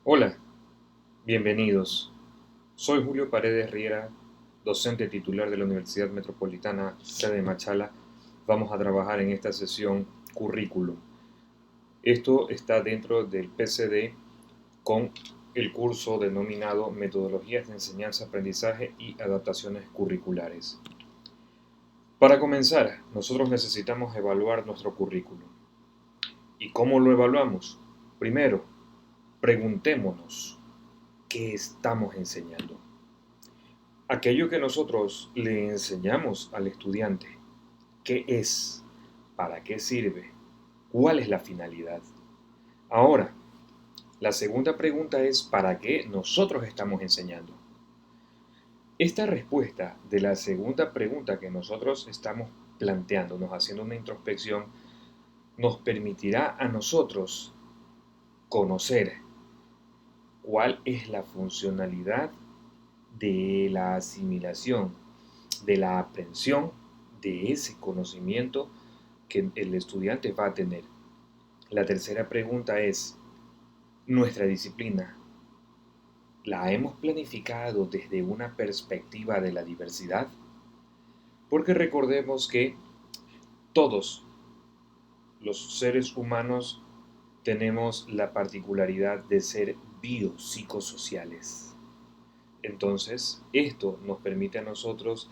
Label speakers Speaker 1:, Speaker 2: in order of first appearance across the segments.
Speaker 1: Hola, bienvenidos. Soy Julio Paredes Riera, docente titular de la Universidad Metropolitana sede Machala. Vamos a trabajar en esta sesión currículum. Esto está dentro del PCD con el curso denominado Metodologías de Enseñanza-Aprendizaje y Adaptaciones Curriculares. Para comenzar, nosotros necesitamos evaluar nuestro currículum. ¿Y cómo lo evaluamos? Primero, preguntémonos, ¿qué estamos enseñando? Aquello que nosotros le enseñamos al estudiante, ¿qué es? ¿Para qué sirve? ¿Cuál es la finalidad? Ahora, la segunda pregunta es ¿para qué nosotros estamos enseñando? Esta respuesta de la segunda pregunta que nosotros estamos planteándonos, haciendo una introspección, nos permitirá a nosotros conocer cuál es la funcionalidad de la asimilación, de la aprehensión de ese conocimiento que el estudiante va a tener. La tercera pregunta es, ¿nuestra disciplina la hemos planificado desde una perspectiva de la diversidad? Porque recordemos que todos los seres humanos tenemos la particularidad de ser biopsicosociales. Entonces, esto nos permite a nosotros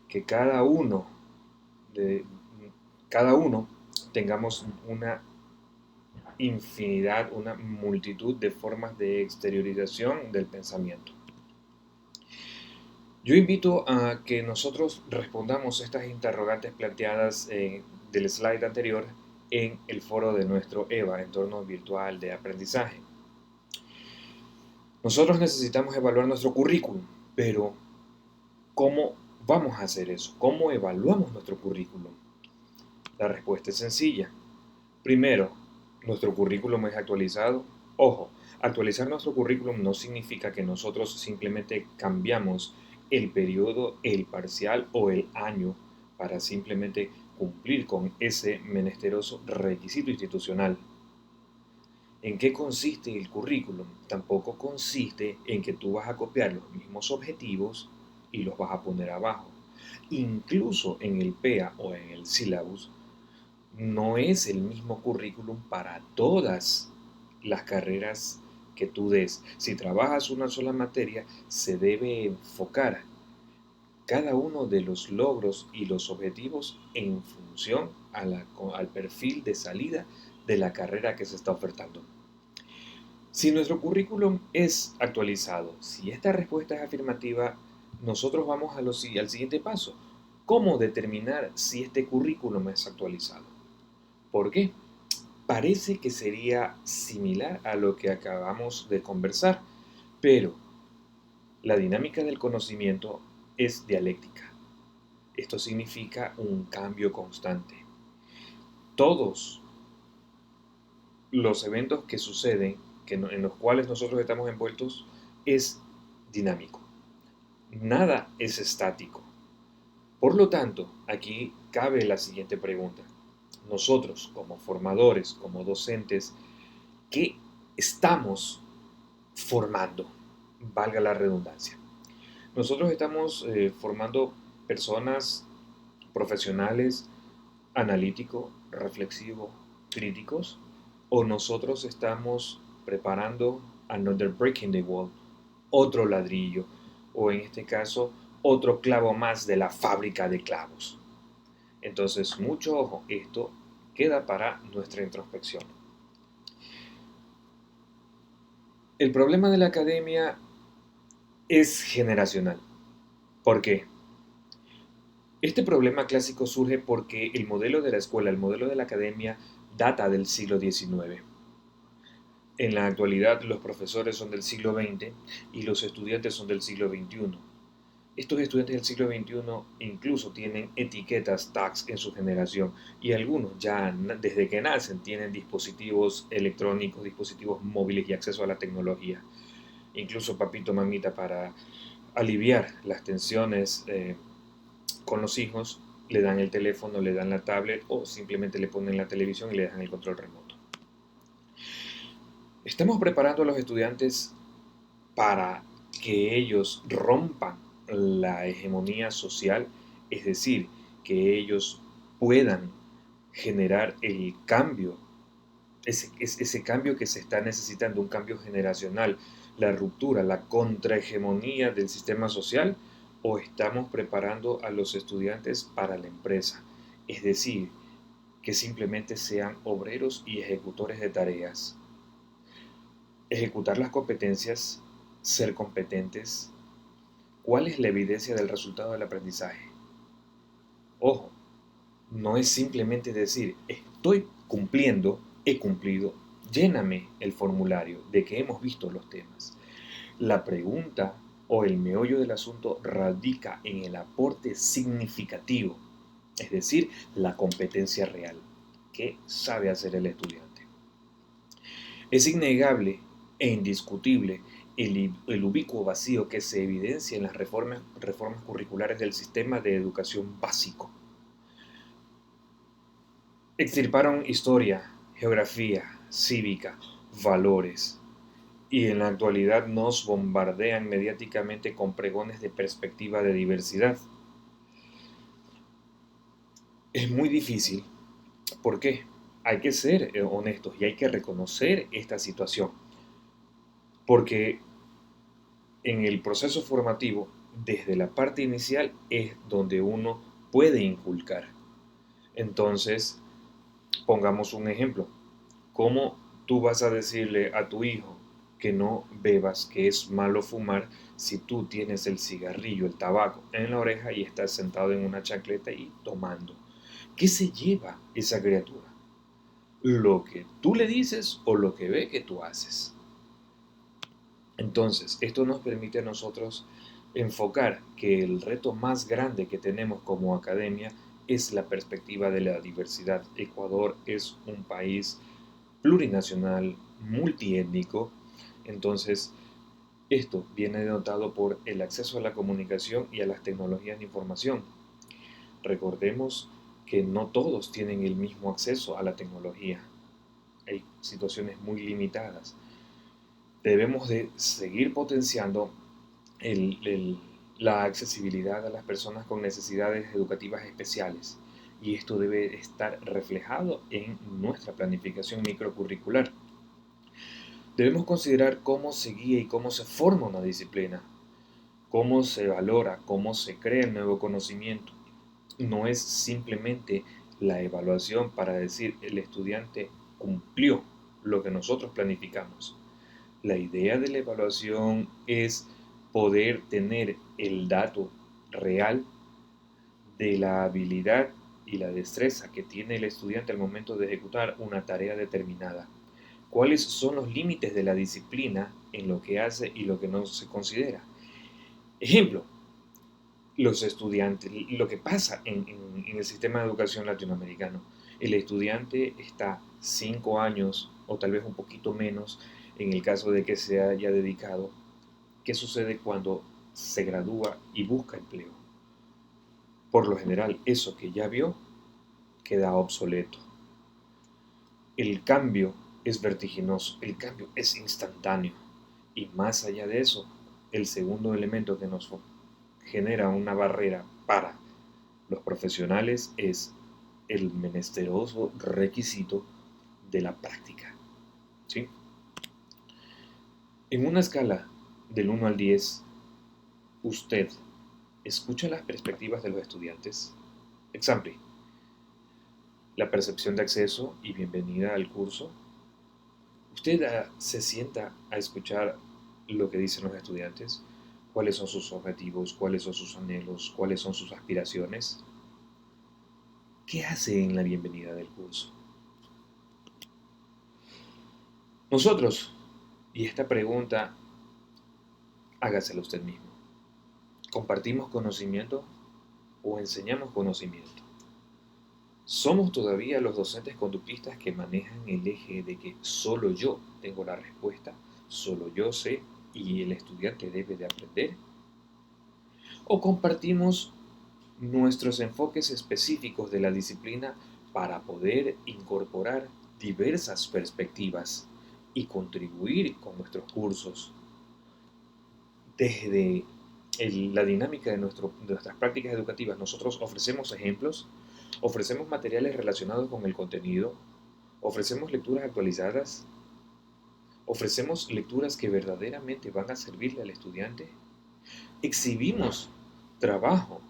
Speaker 1: que de, cada uno tengamos una infinidad, una multitud de formas de exteriorización del pensamiento. Yo invito a que nosotros respondamos estas interrogantes planteadas del slide anterior en el foro de nuestro EVA, Entorno Virtual de Aprendizaje. Nosotros necesitamos evaluar nuestro currículum, pero ¿cómo vamos a hacer eso? ¿Cómo evaluamos nuestro currículum? La respuesta es sencilla. Primero, nuestro currículum es actualizado. Ojo, actualizar nuestro currículum no significa que nosotros simplemente cambiamos el periodo, el parcial o el año para simplemente cumplir con ese menesteroso requisito institucional. ¿En qué consiste el currículum? Tampoco consiste en que tú vas a copiar los mismos objetivos y los vas a poner abajo. Incluso en el PEA o en el syllabus no es el mismo currículum para todas las carreras que tú des. Si trabajas una sola materia, se debe enfocar cada uno de los logros y los objetivos en función al perfil de salida de la carrera que se está ofertando. Si nuestro currículum es actualizado, si esta respuesta es afirmativa, nosotros vamos al siguiente paso. ¿Cómo determinar si este currículum es actualizado? ¿Por qué? Parece que sería similar a lo que acabamos de conversar, pero la dinámica del conocimiento es dialéctica. Esto significa un cambio constante. Todos los eventos que suceden, en los cuales nosotros estamos envueltos, es dinámico. Nada es estático. Por lo tanto, aquí cabe la siguiente pregunta. Nosotros, como formadores, como docentes, ¿qué estamos formando? Valga la redundancia. Nosotros estamos formando personas profesionales, analíticos, reflexivos, críticos, o nosotros estamos preparando another break in the wall, otro ladrillo, o en este caso, otro clavo más de la fábrica de clavos. Entonces, mucho ojo, esto queda para nuestra introspección. El problema de la academia es generacional. ¿Por qué? Este problema clásico surge porque el modelo de la escuela, el modelo de la academia, data del siglo XIX. En la actualidad los profesores son del siglo XX y los estudiantes son del siglo XXI. Estos estudiantes del siglo XXI incluso tienen etiquetas, tags en su generación y algunos ya desde que nacen tienen dispositivos electrónicos, dispositivos móviles y acceso a la tecnología. Incluso papito, mamita, para aliviar las tensiones con los hijos, le dan el teléfono, le dan la tablet o simplemente le ponen la televisión y le dejan el control remoto. Estamos preparando a los estudiantes para que ellos rompan la hegemonía social, es decir, que ellos puedan generar el cambio, ese cambio que se está necesitando, un cambio generacional, la ruptura, la contrahegemonía del sistema social, o estamos preparando a los estudiantes para la empresa, es decir, que simplemente sean obreros y ejecutores de tareas. Ejecutar las competencias, ser competentes. ¿Cuál es la evidencia del resultado del aprendizaje? Ojo, no es simplemente decir, estoy cumpliendo, he cumplido, lléname el formulario de que hemos visto los temas. La pregunta o el meollo del asunto radica en el aporte significativo, es decir, la competencia real. ¿Qué sabe hacer el estudiante? Es innegable e indiscutible el ubicuo vacío que se evidencia en las reformas curriculares del sistema de educación básico. Extirparon historia, geografía, cívica, valores, y en la actualidad nos bombardean mediáticamente con pregones de perspectiva de diversidad. Es muy difícil. ¿Por qué? Hay que ser honestos y hay que reconocer esta situación, porque en el proceso formativo, desde la parte inicial, es donde uno puede inculcar. Entonces, pongamos un ejemplo. ¿Cómo tú vas a decirle a tu hijo que no bebas, que es malo fumar, si tú tienes el cigarrillo, el tabaco en la oreja y estás sentado en una chancleta y tomando? ¿Qué se lleva esa criatura? ¿Lo que tú le dices o lo que ve que tú haces? Entonces, esto nos permite a nosotros enfocar que el reto más grande que tenemos como academia es la perspectiva de la diversidad. Ecuador es un país plurinacional, multiétnico, entonces esto viene denotado por el acceso a la comunicación y a las tecnologías de información. Recordemos que no todos tienen el mismo acceso a la tecnología. Hay situaciones muy limitadas. Debemos de seguir potenciando el, el, la accesibilidad a las personas con necesidades educativas especiales, y esto debe estar reflejado en nuestra planificación microcurricular. Debemos considerar cómo se guía y cómo se forma una disciplina, cómo se valora, cómo se crea el nuevo conocimiento. No es simplemente la evaluación para decir el estudiante cumplió lo que nosotros planificamos. La idea de la evaluación es poder tener el dato real de la habilidad y la destreza que tiene el estudiante al momento de ejecutar una tarea determinada. ¿Cuáles son los límites de la disciplina en lo que hace y lo que no se considera? Ejemplo, los estudiantes, lo que pasa en el sistema de educación latinoamericano. El estudiante está 5 años o tal vez un poquito menos en el caso de que se haya dedicado. ¿Qué sucede cuando se gradúa y busca empleo? Por lo general, eso que ya vio queda obsoleto. El cambio es vertiginoso, el cambio es instantáneo. Y más allá de eso, el segundo elemento que nos genera una barrera para los profesionales es el menesteroso requisito de la práctica. ¿Sí? En una escala del 1 al 10, usted escucha las perspectivas de los estudiantes. Example, la percepción de acceso y bienvenida al curso. Usted se sienta a escuchar lo que dicen los estudiantes, cuáles son sus objetivos, cuáles son sus anhelos, cuáles son sus aspiraciones. ¿Qué hace en la bienvenida del curso? Nosotros, y esta pregunta hágasela usted mismo, ¿compartimos conocimiento o enseñamos conocimiento? ¿Somos todavía los docentes conductistas que manejan el eje de que solo yo tengo la respuesta, solo yo sé y el estudiante debe de aprender? ¿O compartimos nuestros enfoques específicos de la disciplina para poder incorporar diversas perspectivas y contribuir con nuestros cursos. Desde la dinámica de nuestras prácticas educativas, nosotros ofrecemos ejemplos, ofrecemos materiales relacionados con el contenido, ofrecemos lecturas actualizadas, ofrecemos lecturas que verdaderamente van a servirle al estudiante, exhibimos trabajo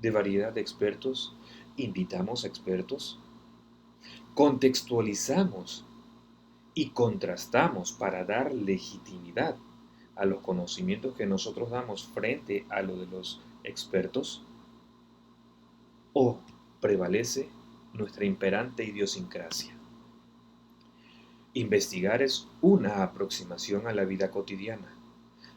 Speaker 1: de variedad de expertos, invitamos a expertos, contextualizamos y contrastamos para dar legitimidad a los conocimientos que nosotros damos frente a lo de los expertos, o prevalece nuestra imperante idiosincrasia. Investigar es una aproximación a la vida cotidiana.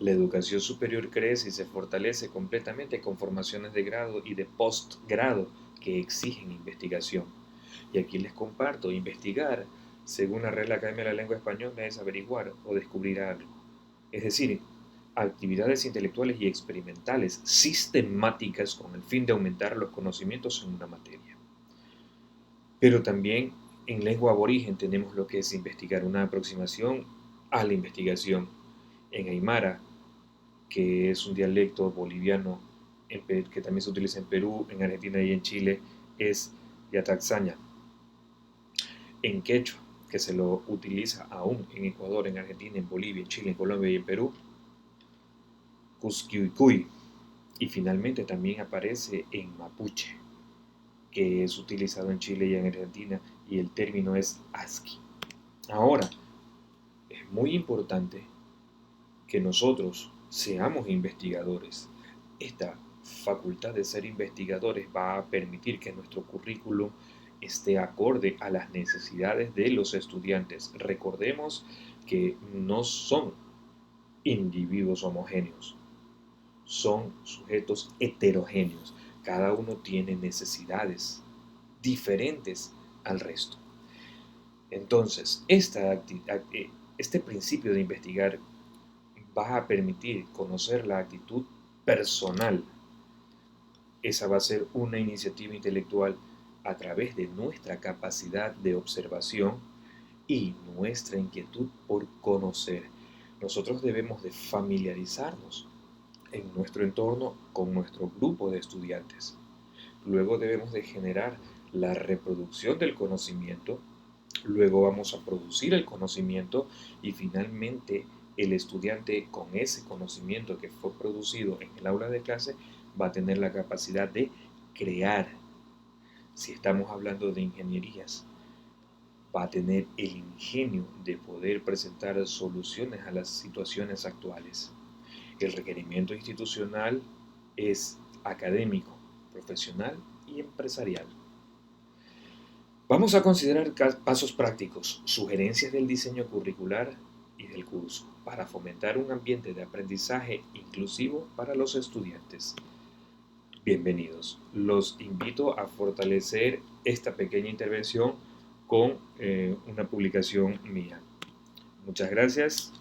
Speaker 1: La educación superior crece y se fortalece completamente con formaciones de grado y de postgrado que exigen investigación. Y aquí les comparto, investigar, según la Real Academia de la Lengua Española, es averiguar o descubrir algo. Es decir, actividades intelectuales y experimentales sistemáticas con el fin de aumentar los conocimientos en una materia. Pero también en lengua aborigen tenemos lo que es investigar, una aproximación a la investigación. En Aymara, que es un dialecto boliviano que también se utiliza en Perú, en Argentina y en Chile, es Yataxaña. En quechua, que se lo utiliza aún en Ecuador, en Argentina, en Bolivia, en Chile, en Colombia y en Perú, Cusquiuicuy. Y finalmente también aparece en mapuche, que es utilizado en Chile y en Argentina, y el término es asqui. Ahora, es muy importante que nosotros seamos investigadores. Esta facultad de ser investigadores va a permitir que nuestro currículum esté acorde a las necesidades de los estudiantes. Recordemos que no son individuos homogéneos, son sujetos heterogéneos. Cada uno tiene necesidades diferentes al resto. Entonces, este principio de investigar va a permitir conocer la actitud personal. Esa va a ser una iniciativa intelectual a través de nuestra capacidad de observación y nuestra inquietud por conocer. Nosotros debemos de familiarizarnos en nuestro entorno con nuestro grupo de estudiantes. Luego debemos de generar la reproducción del conocimiento. Luego vamos a producir el conocimiento y finalmente el estudiante con ese conocimiento que fue producido en el aula de clase va a tener la capacidad de crear. Si estamos hablando de ingenierías, va a tener el ingenio de poder presentar soluciones a las situaciones actuales. El requerimiento institucional es académico, profesional y empresarial. Vamos a considerar pasos prácticos, sugerencias del diseño curricular y del curso para fomentar un ambiente de aprendizaje inclusivo para los estudiantes. Bienvenidos. Los invito a fortalecer esta pequeña intervención con una publicación mía. Muchas gracias.